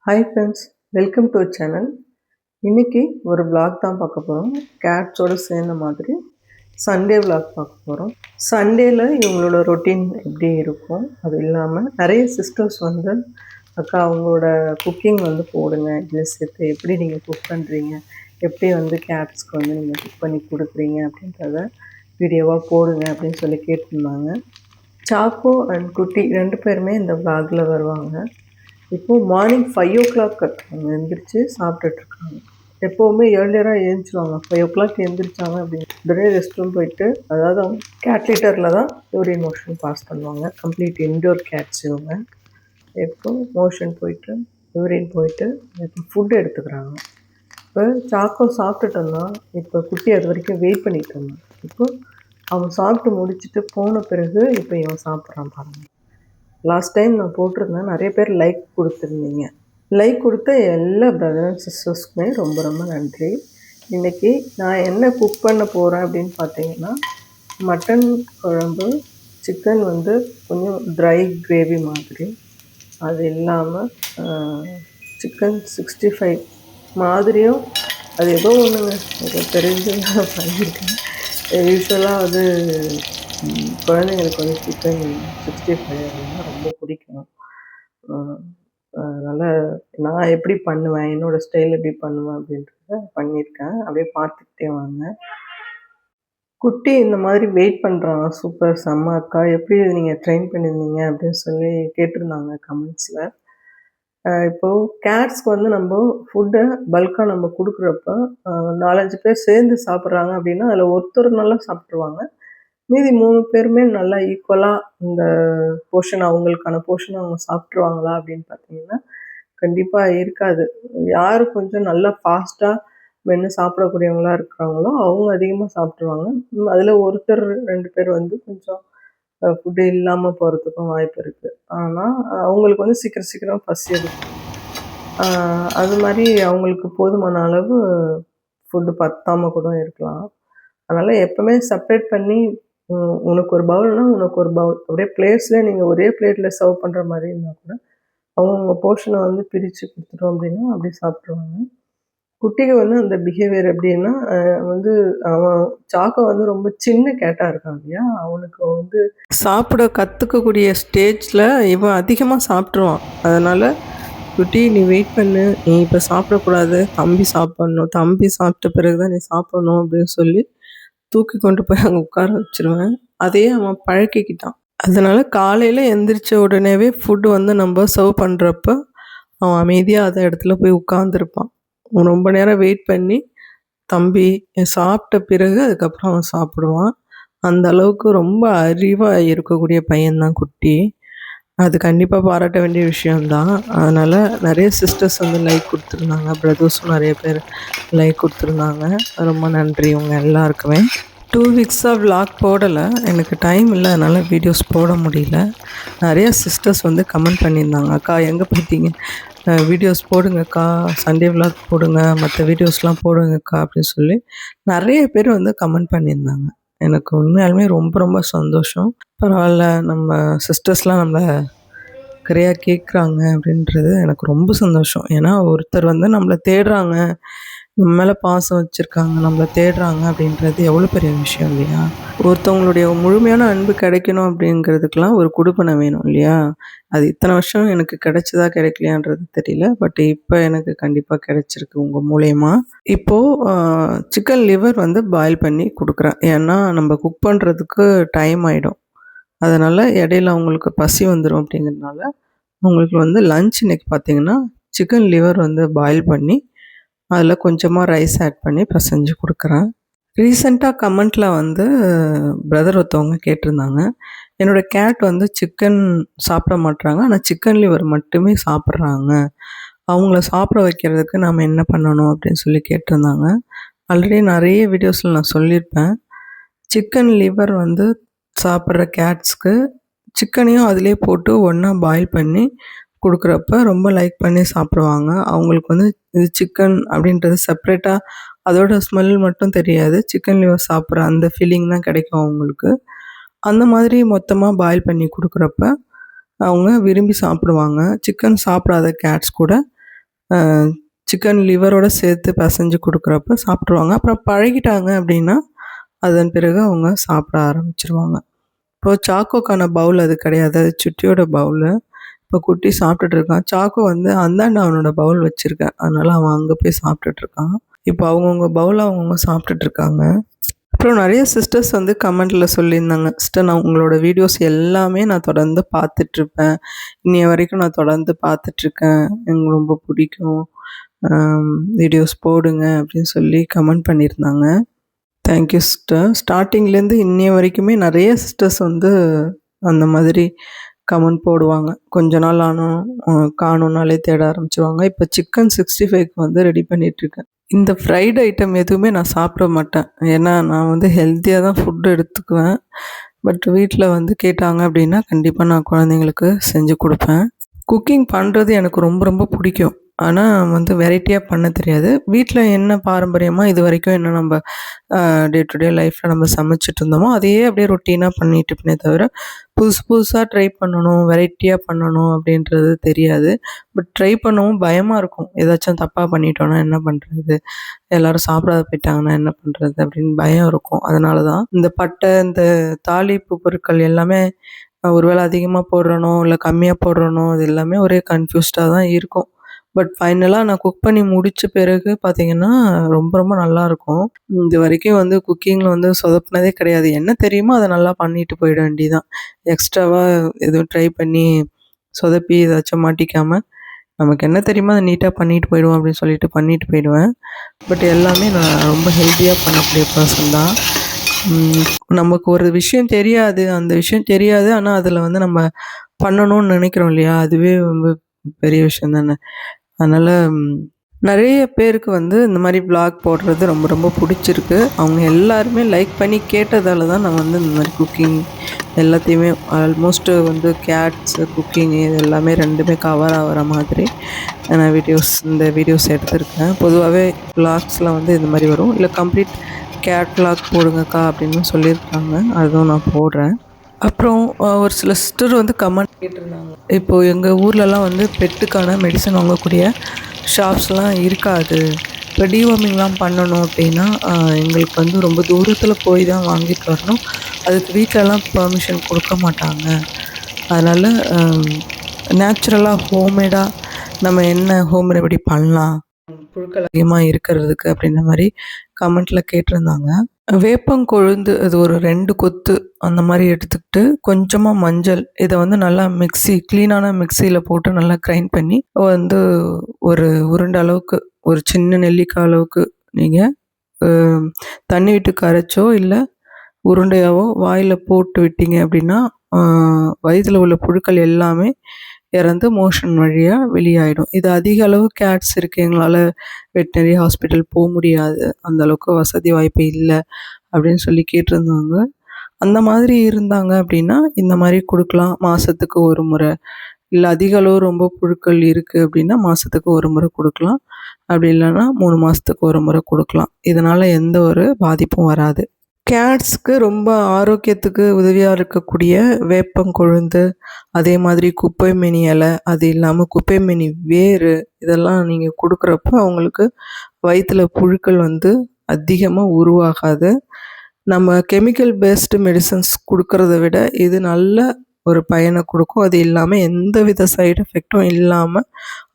Hi friends, welcome to channel. இன்றைக்கி ஒரு vlog தான் பார்க்க போகிறோம். கேட்ஸோடு சேர்ந்த மாதிரி சண்டே vlog பார்க்க போகிறோம். சண்டேயில் இவங்களோட ரொட்டீன் எப்படி இருக்கும், அது இல்லாமல் நிறைய சிஸ்டர்ஸ் வந்து அக்கா அவங்களோட குக்கிங் வந்து போடுங்க, இதில் சேர்த்து எப்படி நீங்கள் குக் பண்ணுறீங்க, எப்படி வந்து கேட்ஸ்க்கு வந்து நீங்கள் குக் பண்ணி கொடுக்குறீங்க அப்படின்றத வீடியோவாக போடுங்க அப்படின்னு சொல்லி கேட்டிருந்தாங்க. சாக்கோ அண்ட் குட்டி 2 பேருமே இந்த vlogல வருவாங்க. இப்போது மார்னிங் 5 o'clock அவங்க எழுந்திரிச்சு சாப்பிட்டுட்ருக்காங்க. எப்போவுமே ஏர்லியராக எழுந்திரிச்சிடுவாங்க. 5 o'clock எழுந்திரிச்சாங்க அப்படின்னு உடனே ரெஸ்ட் ரூம் போயிட்டு, அதாவது அவங்க கேட் லிட்டரில் தான் யூரின் மோஷன் பாஸ் பண்ணுவாங்க. கம்ப்ளீட் இன்டோர் கேட்ஸ் இவங்க. இப்போ மோஷன் போயிட்டு யூரின் போயிட்டு இப்போ ஃபுட் எடுத்துக்கிறாங்க. இப்போ சாக்கோ சாப்பிட்டுட்டு இருந்தான். இப்போ குட்டி அது வரைக்கும் வெயிட் பண்ணிகிட்டு இருந்தான். இப்போ அவன் சாப்பிட்டு முடிச்சுட்டு போன பிறகு இப்போ இவன் சாப்பிட்றான் பாருங்கள். லாஸ்ட் டைம் நான் போட்டிருந்தேன், நிறைய பேர் லைக் கொடுத்துருந்தீங்க. லைக் கொடுத்த எல்லா பிரதர் அண்ட் சிஸ்டர்ஸ்க்குமே ரொம்ப ரொம்ப நன்றி. இன்றைக்கி நான் என்ன குக் பண்ண போகிறேன் அப்படின்னு பார்த்தீங்கன்னா, மட்டன் குழம்பு, சிக்கன் வந்து கொஞ்சம் ட்ரை கிரேவி மாதிரி, அது இல்லாமல் சிக்கன் 65 மாதிரியும், அது ஏதோ ஒன்றுங்க, ஏதோ தெரிஞ்சு நான் பண்ணியிருக்கேன். யூஸ்வலாக அது குழந்தைங்களுக்கு வந்து சிக்கன் 65 அப்படின்னா ரொம்ப பிடிக்கும். அதனால் நான் எப்படி பண்ணுவேன், என்னோடய ஸ்டைல் எப்படி பண்ணுவேன் அப்படின்றத பண்ணியிருக்கேன். அப்படியே பார்த்துக்கிட்டே வாங்க. குட்டி இந்த மாதிரி வெயிட் பண்ணுறான். சூப்பர், செம்ம அக்கா, எப்படி நீங்கள் ட்ரெயின் பண்ணியிருந்தீங்க அப்படின்னு சொல்லி கேட்டிருந்தாங்க கமெண்ட்ஸில். இப்போது கேட்ஸ்க்கு வந்து நம்ம ஃபுட்டை பல்காக நம்ம கொடுக்குறப்ப 4-5 பேர் சேர்ந்து சாப்பிட்றாங்க அப்படின்னா, அதில் ஒருத்தர் நல்லா சாப்பிட்ருவாங்க. மீதி 3 பேருமே நல்லா ஈக்குவலாக இந்த போர்ஷன், அவங்களுக்கான போர்ஷனை அவங்க சாப்பிட்ருவாங்களா அப்படின்னு பார்த்தீங்கன்னா, கண்டிப்பாக இருக்காது. யார் கொஞ்சம் நல்லா ஃபாஸ்ட்டாக மென்று சாப்பிடக்கூடியவங்களா இருக்கிறாங்களோ அவங்க அதிகமாக சாப்பிட்ருவாங்க. அதில் ஒருத்தர் 2 பேர் வந்து கொஞ்சம் ஃபுட்டு இல்லாமல் போகிறதுக்கும் வாய்ப்பு இருக்குது. ஆனால் அவங்களுக்கு வந்து சீக்கிரம் சீக்கிரம் பசி எடுக்கும். அது மாதிரி அவங்களுக்கு போதுமான அளவு ஃபுட்டு பத்தாமல் கூட இருக்கலாம். அதனால் எப்போவுமே செப்ரேட் பண்ணி, உனக்கு ஒரு பவுல்னால் உனக்கு ஒரு பவுல், அப்படியே பிளேட்ஸில் நீங்கள் ஒரே பிளேட்டில் சர்வ் பண்ணுற மாதிரி இருந்தால் கூட அவங்கவுங்க போர்ஷனை வந்து பிரித்து கொடுத்துட்டோம் அப்படின்னா அப்படி சாப்பிட்ருவாங்க. குட்டிக்கு வந்து அந்த பிஹேவியர் எப்படின்னா, வந்து அவன் சாக்கோ வந்து ரொம்ப சின்ன கேட்டாக இருக்கான் இல்லையா, அவனுக்கு வந்து சாப்பிட கற்றுக்கக்கூடிய ஸ்டேஜில் இவன் அதிகமாக சாப்பிட்ருவான். அதனால் குட்டி நீ வெயிட் பண்ணு, நீ இப்போ சாப்பிடக்கூடாது, தம்பி சாப்பிட்ணும், தம்பி சாப்பிட்ட பிறகு தான் நீ சாப்பிட்ணும் அப்படின்னு சொல்லி தூக்கி கொண்டு போய் அங்கே உட்கார வச்சுருவேன். அதையே அவன் பழக்கிக்கிட்டான். அதனால் காலையில் எந்திரிச்ச உடனேவே ஃபுட்டு வந்து நம்ம சர்வ் பண்ணுறப்ப அவன் அமைதியாக அந்த இடத்துல போய் உட்காந்துருப்பான். ரொம்ப நேரம் வெயிட் பண்ணி தம்பி சாப்பிட்ட பிறகு அதுக்கப்புறம் அவன் சாப்பிடுவான். அந்த அளவுக்கு ரொம்ப அறிவாக இருக்கக்கூடிய பையன்தான் குட்டி. அது கண்டிப்பாக பாராட்ட வேண்டிய விஷயந்தான். அதனால் நிறைய சிஸ்டர்ஸ் வந்து லைக் கொடுத்துருந்தாங்க, பிரதர்ஸும் நிறைய பேர் லைக் கொடுத்துருந்தாங்க. ரொம்ப நன்றி உங்க எல்லாருக்குமே. 2 வீக்ஸாக விலாக் போடலை, எனக்கு டைம் இல்லை, அதனால் வீடியோஸ் போட முடியல. நிறைய சிஸ்டர்ஸ் வந்து கமெண்ட் பண்ணியிருந்தாங்க, அக்கா எங்கே போயிட்டீங்க, வீடியோஸ் போடுங்கக்கா, சண்டே விலாக் போடுங்க, மற்ற வீடியோஸ்லாம் போடுங்கக்கா அப்படின்னு சொல்லி நிறைய பேர் வந்து கமெண்ட் பண்ணியிருந்தாங்க. எனக்கு உண்மையாலுமே ரொம்ப ரொம்ப சந்தோஷம். பரவாயில்ல, நம்ம சிஸ்டர்ஸ்லாம் நம்மளை நிறையா கேட்குறாங்க அப்படின்றது எனக்கு ரொம்ப சந்தோஷம். ஏன்னா ஒருத்தர் வந்து நம்மளை தேடுறாங்க, நம்ம மேலே பாசம் வச்சுருக்காங்க, நம்மளை தேடுறாங்க அப்படின்றது எவ்வளோ பெரிய விஷயம் இல்லையா. ஒருத்தவங்களுடைய முழுமையான அன்பு கிடைக்கணும் அப்படிங்கிறதுக்கெலாம் ஒரு குடுப்பனை வேணும் இல்லையா. அது இத்தனை வருஷம் எனக்கு கிடைச்சதா கிடைக்கலையான்றது தெரியல, பட் இப்போ எனக்கு கண்டிப்பாக கிடைச்சிருக்கு உங்கள் மூலயமா. இப்போது சிக்கன் லிவர் வந்து பாயில் பண்ணி கொடுக்குறேன். ஏன்னா நம்ம குக் பண்ணுறதுக்கு டைம் ஆகிடும். அதனால் இடையில அவங்களுக்கு பசி வந்துடும். அப்படிங்கிறதுனால அவங்களுக்கு வந்து லன்ச் இன்றைக்கி பார்த்திங்கன்னா சிக்கன் லிவர் வந்து பாயில் பண்ணி அதில் கொஞ்சமாக ரைஸ் ஆட் பண்ணி பிசைஞ்சு கொடுக்குறேன். ரீசெண்டாக கமெண்ட்டில் வந்து பிரதர் ஒருத்தவங்க கேட்டிருந்தாங்க, என்னோடய கேட் வந்து சிக்கன் சாப்பிட மாட்றாங்க, ஆனால் சிக்கன் லிவர் மட்டுமே சாப்பிட்றாங்க, அவங்கள சாப்பிட வைக்கிறதுக்கு நாம் என்ன பண்ணணும் அப்படின்னு சொல்லி கேட்டிருந்தாங்க. ஆல்ரெடி நிறைய வீடியோஸில் நான் சொல்லியிருப்பேன். சிக்கன் லிவர் வந்து சாப்பிட்ற கேட்ஸ்க்கு சிக்கனையும் அதிலே போட்டு ஒன்றா பாயில் பண்ணி கொடுக்குறப்ப ரொம்ப லைக் பண்ணி சாப்பிடுவாங்க. அவங்களுக்கு வந்து இது சிக்கன் அப்படின்றது செப்ரேட்டாக அதோட ஸ்மெல் மட்டும் தெரியாது, சிக்கன் லிவர் சாப்பிட்ற அந்த ஃபீலிங் தான் கிடைக்கும் அவங்களுக்கு. அந்த மாதிரி மொத்தமாக பாயில் பண்ணி கொடுக்குறப்ப அவங்க விரும்பி சாப்பிடுவாங்க. சிக்கன் சாப்பிடாத கேட்ஸ் கூட சிக்கன் லிவரோட சேர்த்து பிசைஞ்சு கொடுக்குறப்ப சாப்பிட்ருவாங்க. அப்புறம் பழகிட்டாங்க அப்படின்னா, அதன் பிறகு அவங்க சாப்பிட ஆரம்பிச்சுருவாங்க. இப்போ சாக்கோக்கான பவுல் அது கிடையாது. அது சுட்டியோட பவுலு. இப்போ குட்டி சாப்பிட்டுட்ருக்கான். சாக்கோ வந்து அந்தாண்ட அவனோட பவுல் வச்சுருக்கேன். அதனால் அவன் அங்கே போய் சாப்பிட்டுட்ருக்கான். இப்போ அவங்கவுங்க பவுல அவங்கவுங்க சாப்பிட்டுட்ருக்காங்க. அப்புறம் நிறைய சிஸ்டர்ஸ் வந்து கமெண்ட்டில் சொல்லியிருந்தாங்க, சிஸ்டர் நான் உங்களோட வீடியோஸ் எல்லாமே நான் தொடர்ந்து பார்த்துட்ருப்பேன். இன்னைய வரைக்கும் நான் தொடர்ந்து பார்த்துட்ருக்கேன். எனக்கு ரொம்ப பிடிக்கும். வீடியோஸ் போடுங்க அப்படின்னு சொல்லி கமெண்ட் பண்ணியிருந்தாங்க. Thank you sister. ஸ்டார்டிங்லேருந்து இன்னைய வரைக்குமே நிறைய சிஸ்டர்ஸ் வந்து அந்த மாதிரி கமெண்ட் போடுவாங்க. கொஞ்ச நாள் ஆனும் காணோம்னாலே தேட ஆரம்பிச்சுருவாங்க. இப்போ சிக்கன் 65க்கு வந்து ரெடி பண்ணிகிட்ருக்கேன். இந்த ஃப்ரைட் ஐட்டம் எதுவுமே நான் சாப்பிட மாட்டேன். ஏன்னா நான் வந்து ஹெல்த்தியாக தான் ஃபுட்டு எடுத்துக்குவேன். பட் வீட்டில் வந்து கேட்டாங்க அப்படின்னா கண்டிப்பாக நான் குழந்தைங்களுக்கு செஞ்சு கொடுப்பேன். குக்கிங் பண்ணுறது எனக்கு ரொம்ப ரொம்ப பிடிக்கும். ஆனால் வந்து வெரைட்டியாக பண்ண தெரியாது. வீட்டில் என்ன பாரம்பரியமாக இது வரைக்கும் என்ன நம்ம டே டு டே லைஃப்பில் நம்ம சமைச்சிட்டு இருந்தோமோ அதையே அப்படியே ரொட்டீனாக பண்ணிட்டு இருப்பேனே தவிர புதுசு புதுசாக ட்ரை பண்ணணும், வெரைட்டியாக பண்ணணும் அப்படின்றது தெரியாது. பட் ட்ரை பண்ணவும் பயமாக இருக்கும். ஏதாச்சும் தப்பாக பண்ணிட்டோன்னா என்ன பண்ணுறது? எல்லோரும் சாப்பிடாத போயிட்டாங்கன்னா என்ன பண்ணுறது? அப்படின்னு பயம் இருக்கும். அதனால தான் இந்த பட்டை, இந்த தாளிப்பு பொருட்கள் எல்லாமே ஒரு வேளை அதிகமாக போடுறனோ, இல்லை கம்மியாக போடுறனோ, அது எல்லாமே ஒரே கன்ஃப்யூஸ்டாக தான் இருக்கும். பட் ஃபைனலாக நான் குக் பண்ணி முடித்த பிறகு பார்த்திங்கன்னா ரொம்ப ரொம்ப நல்லாயிருக்கும். இது வரைக்கும் வந்து குக்கிங்கில் வந்து சொதப்புனதே கிடையாது. என்ன தெரியுமோ அதை நல்லா பண்ணிட்டு போயிட வேண்டியதான். எக்ஸ்ட்ராவாக எதுவும் ட்ரை பண்ணி சொதப்பி ஏதாச்சும் மாட்டிக்காமல் நமக்கு என்ன தெரியுமோ அதை நீட்டாக பண்ணிட்டு போயிடுவோம் அப்படின்னு சொல்லிட்டு பண்ணிட்டு போயிடுவேன். பட் எல்லாமே நான் ரொம்ப ஹெல்த்தியாக பண்ணக்கூடிய பர்சன் தான். நமக்கு ஒரு விஷயம் தெரியாது, அந்த விஷயம் தெரியாது. ஆனால் அதில் வந்து நம்ம பண்ணணும்னு நினைக்கிறோம் இல்லையா? அதுவே ரொம்ப பெரிய விஷயம் தானே. அதனால் நிறைய பேருக்கு வந்து இந்த மாதிரி விளாக் போடுறது ரொம்ப ரொம்ப பிடிச்சிருக்கு. அவங்க எல்லாருமே லைக் பண்ணி கேட்டதால தான் நான் வந்து இந்த மாதிரி குக்கிங் எல்லாத்தையுமே ஆல்மோஸ்ட்டு வந்து கேட்ஸு, குக்கிங்கு இது எல்லாமே 2மே கவர் ஆகிற மாதிரி நான் இந்த வீடியோஸ் எடுத்திருக்கேன். பொதுவாகவே விளாக்ஸில் வந்து இந்த மாதிரி வரும். இல்லை கம்ப்ளீட் கேட் விளாக் போடுங்கக்கா அப்படின்னு சொல்லியிருக்காங்க. அதுவும் நான் போடுறேன். அப்புறம் ஒரு சில சிஸ்டர் வந்து கமெண்ட் கேட்டிருந்தாங்க. இப்போது எங்கள் ஊர்லலாம் வந்து பெட்டுக்கான மெடிசன் வாங்கக்கூடிய ஷாப்ஸ்லாம் இருக்காது. இப்போ டிவார்மிங்லாம் பண்ணணும் அப்படின்னா எங்களுக்கு வந்து ரொம்ப தூரத்தில் போய் தான் வாங்கிட்டு வரணும். அதுக்கு வீட்டிலலாம் பெர்மிஷன் கொடுக்க மாட்டாங்க. அதனால் நேச்சுரலாக ஹோம்மேடாக நம்ம என்ன ஹோம் ரெமெடி பண்ணலாம் புழுக்கள் அதிகமாக இருக்கிறதுக்கு அப்படின்ற மாதிரி கமெண்ட்டில் கேட்டிருந்தாங்க. வேப்பங்கொழுந்து அது ஒரு 2 கொத்து அந்த மாதிரி எடுத்துக்கிட்டு கொஞ்சமாக மஞ்சள் இதை வந்து நல்லா க்ளீனான மிக்சியில் போட்டு நல்லா கிரைண்ட் பண்ணி வந்து ஒரு உருண்டை அளவுக்கு ஒரு சின்ன நெல்லிக்காய் அளவுக்கு நீங்கள் தண்ணி விட்டு கரைச்சோ இல்லை உருண்டையாவோ வாயில் போட்டு விட்டீங்க அப்படின்னா வயிற்றில் உள்ள புழுக்கள் எல்லாமே இறந்து மோஷன் வழியாக வெளியாகிடும். இது அதிக அளவு கேட்ஸ் இருக்குது, எங்களால் வெட்டினரி ஹாஸ்பிட்டல் போக முடியாது, அந்தளவுக்கு வசதி வாய்ப்பு இல்லை அப்படின்னு சொல்லி கேட்டிருந்தாங்க. அந்த மாதிரி இருந்தாங்க அப்படின்னா இந்த மாதிரி கொடுக்கலாம். மாதத்துக்கு ஒரு முறை, இல்லை அதிக அளவு ரொம்ப புழுக்கள் இருக்குது அப்படின்னா மாதத்துக்கு ஒரு முறை கொடுக்கலாம். அப்படி இல்லைன்னா 3 மாதத்துக்கு ஒரு முறை கொடுக்கலாம். இதனால் எந்த ஒரு பாதிப்பும் வராது. கேட்ஸ்க்கு ரொம்ப ஆரோக்கியத்துக்கு உதவியாக இருக்கக்கூடிய வேப்பங்கொழுந்து, அதே மாதிரி குப்பைமேனி இலை, அது இல்லாமல் குப்பைமேனி வேர் இதெல்லாம் நீங்கள் கொடுக்குறப்ப அவங்களுக்கு வயிற்றில் புழுக்கள் வந்து அதிகமாக உருவாகாது. நம்ம கெமிக்கல் பேஸ்டு மெடிசன்ஸ் கொடுக்கறத விட இது நல்ல ஒரு பயனை கொடுக்கும். அது இல்லாமல் எந்தவித சைடு எஃபெக்டும் இல்லாமல்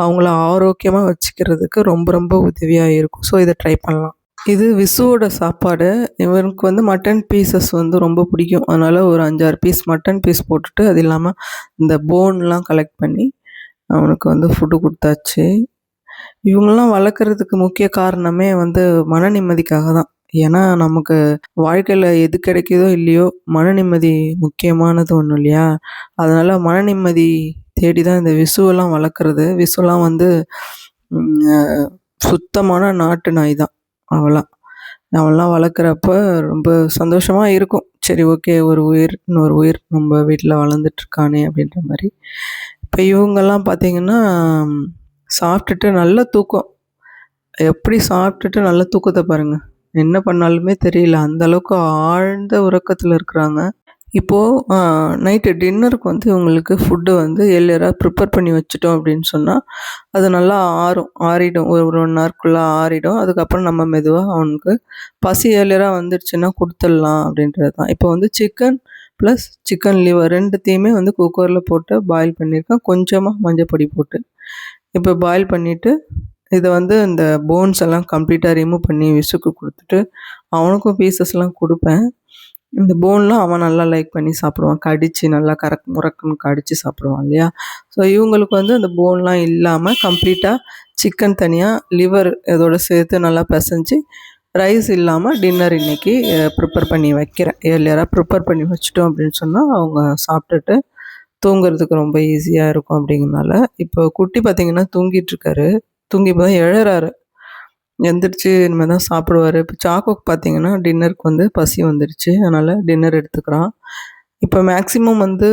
அவங்கள ஆரோக்கியமாக வச்சுக்கிறதுக்கு ரொம்ப ரொம்ப உதவியாக இருக்கும். ஸோ இதை ட்ரை பண்ணலாம். இது விசுவோட சாப்பாடு. இவனுக்கு வந்து மட்டன் பீசஸ் வந்து ரொம்ப பிடிக்கும். அதனால் ஒரு 5-6 பீஸ் மட்டன் பீஸ் போட்டுட்டு அது இல்லாமல் இந்த போன்லாம் கலெக்ட் பண்ணி அவனுக்கு வந்து ஃபுட்டு கொடுத்தாச்சு. இவங்களாம் வளர்க்குறதுக்கு முக்கிய காரணமே வந்து மன நிம்மதிக்காக தான். ஏன்னா நமக்கு வாழ்க்கையில் எது கிடைக்குதோ இல்லையோ மன நிம்மதி முக்கியமானது ஒன்று இல்லையா? அதனால் மன நிம்மதி தேடி தான் இந்த விசுவெல்லாம் வளர்க்குறது. விசுவெல்லாம் வந்து சுத்தமான நாட்டு நாய் தான். அவன்லாம் வளர்க்குறப்ப ரொம்ப சந்தோஷமாக இருக்கும். சரி ஓகே, இன்னொரு உயிர் நம்ம வீட்டில் வளர்ந்துட்டுருக்கானே அப்படின்ற மாதிரி. இப்போ இவங்கெல்லாம் பார்த்திங்கன்னா சாப்பிட்டுட்டு நல்ல தூக்கம். எப்படி சாப்பிட்டுட்டு நல்ல தூக்கத்தை பாருங்கள். என்ன பண்ணாலுமே தெரியல, அந்தளவுக்கு ஆழ்ந்த உறக்கத்தில் இருக்கிறாங்க. இப்போது நைட்டு டின்னருக்கு வந்து உங்களுக்கு ஃபுட்டு வந்து ஏர்லியராக ப்ரிப்பேர் பண்ணி வச்சுட்டோம் அப்படின்னு சொன்னால் அது நல்லா ஆறிடும். ஒரு 1 ஹவர்க்குள்ளே ஆறிடும். அதுக்கப்புறம் நம்ம மெதுவாக அவனுக்கு பசி ஏர்லியராக வந்துடுச்சுன்னா குடுத்துடலாம் அப்படின்றது தான். இப்போ வந்து சிக்கன் ப்ளஸ் சிக்கன் லிவர் 2த்தையுமே வந்து குக்கரில் போட்டு பாயில் பண்ணியிருக்கேன். கொஞ்சமாக மஞ்சப்பொடி போட்டு. இப்போ பாயில் பண்ணிவிட்டு இதை வந்து இந்த போன்ஸ் எல்லாம் கம்ப்ளீட்டாக ரிமூவ் பண்ணி விசுக்கு கொடுத்துட்டு அவனுக்கும் பீசஸ்லாம் கொடுப்பேன். இந்த போன்லாம் அவன் நல்லா லைக் பண்ணி சாப்பிடுவான். கடித்து நல்லா முறக்குன்னு கடித்து சாப்பிடுவான் இல்லையா? ஸோ இவங்களுக்கு வந்து அந்த போன்லாம் இல்லாமல் கம்ப்ளீட்டாக சிக்கன் தனியாக, லிவர் இதோட சேர்த்து நல்லா பிசைஞ்சு ரைஸ் இல்லாமல் டின்னர் இன்றைக்கி ப்ரிப்பேர் பண்ணி வைக்கிறேன். ஏர்லியராக ப்ரிப்பேர் பண்ணி வச்சுட்டோம் அப்படின்னு சொன்னால் அவங்க சாப்பிட்டுட்டு தூங்குறதுக்கு ரொம்ப ஈஸியாக இருக்கும் அப்படிங்கிறனால. இப்போ குட்டி பார்த்திங்கன்னா தூங்கிட்டுருக்காரு. தூங்கி இப்போ தான் எழறாரு. எந்திரிச்சு இனிமேல் தான் சாப்பிடுவார். இப்போ சாக்கோக்கு பார்த்திங்கன்னா டின்னருக்கு வந்து பசி வந்துடுச்சு. அதனால் டின்னர் எடுத்துக்கிறான். இப்போ மேக்ஸிமம் வந்து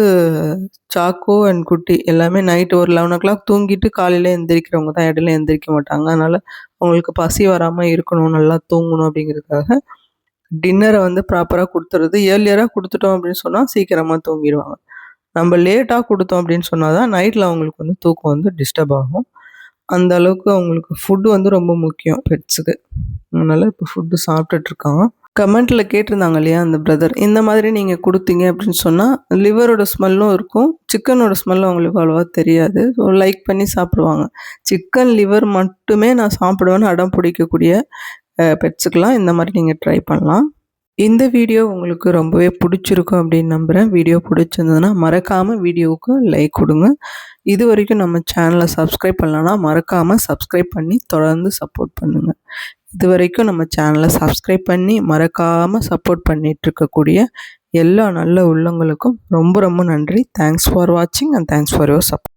சாக்கோ அண்ட் குட்டி எல்லாமே நைட்டு ஒரு 11 தூங்கிட்டு காலையில் எந்திரிக்கிறவங்க தான். இடையில எந்திரிக்க மாட்டாங்க. அதனால் அவங்களுக்கு பசி வராமல் இருக்கணும், நல்லா தூங்கணும் அப்படிங்கிறதுக்காக டின்னரை வந்து ப்ராப்பராக கொடுத்துறது. ஏர்லியராக கொடுத்துட்டோம் அப்படின்னு சொன்னால் சீக்கிரமாக தூங்கிடுவாங்க. நம்ம லேட்டாக கொடுத்தோம் அப்படின்னு சொன்னால் தான் நைட்டில் அவங்களுக்கு வந்து தூக்கம் வந்து டிஸ்டர்ப் ஆகும். அந்த அளவுக்கு அவங்களுக்கு ஃபுட்டு வந்து ரொம்ப முக்கியம் பெட்ஸுக்கு. அதனால் இப்போ ஃபுட்டு சாப்பிட்டுட்ருக்கான். கமெண்ட்டில் கேட்டிருந்தாங்க இல்லையா அந்த பிரதர், இந்த மாதிரி நீங்கள் கொடுத்தீங்க அப்படின்னு சொன்னால் லிவரோட ஸ்மெல்லும் இருக்கும், சிக்கனோட ஸ்மெல்லும் அவங்களுக்கு அவ்வளோவா தெரியாது. ஸோ லைக் பண்ணி சாப்பிடுவாங்க. சிக்கன் லிவர் மட்டுமே நான் சாப்பிடுவேன்னு அடம் பிடிக்கக்கூடிய பெட்ஸுக்கெலாம் இந்த மாதிரி நீங்கள் ட்ரை பண்ணலாம். இந்த வீடியோ உங்களுக்கு ரொம்பவே பிடிச்சிருக்கும் அப்படின்னு நம்புகிறேன். வீடியோ பிடிச்சிருந்ததுன்னா மறக்காமல் வீடியோவுக்கு லைக் கொடுங்க. இது வரைக்கும் நம்ம சேனலை சப்ஸ்கிரைப் பண்ணலன்னா மறக்காமல் சப்ஸ்கிரைப் பண்ணி தொடர்ந்து சப்போர்ட் பண்ணுங்கள். இது வரைக்கும் நம்ம சேனலை சப்ஸ்கிரைப் பண்ணி மறக்காமல் சப்போர்ட் பண்ணிகிட்ருக்கக்கூடிய எல்லா நல்ல உள்ளங்களுக்கும் ரொம்ப ரொம்ப நன்றி. தேங்க்ஸ் ஃபார் வாட்சிங் and thanks for your support.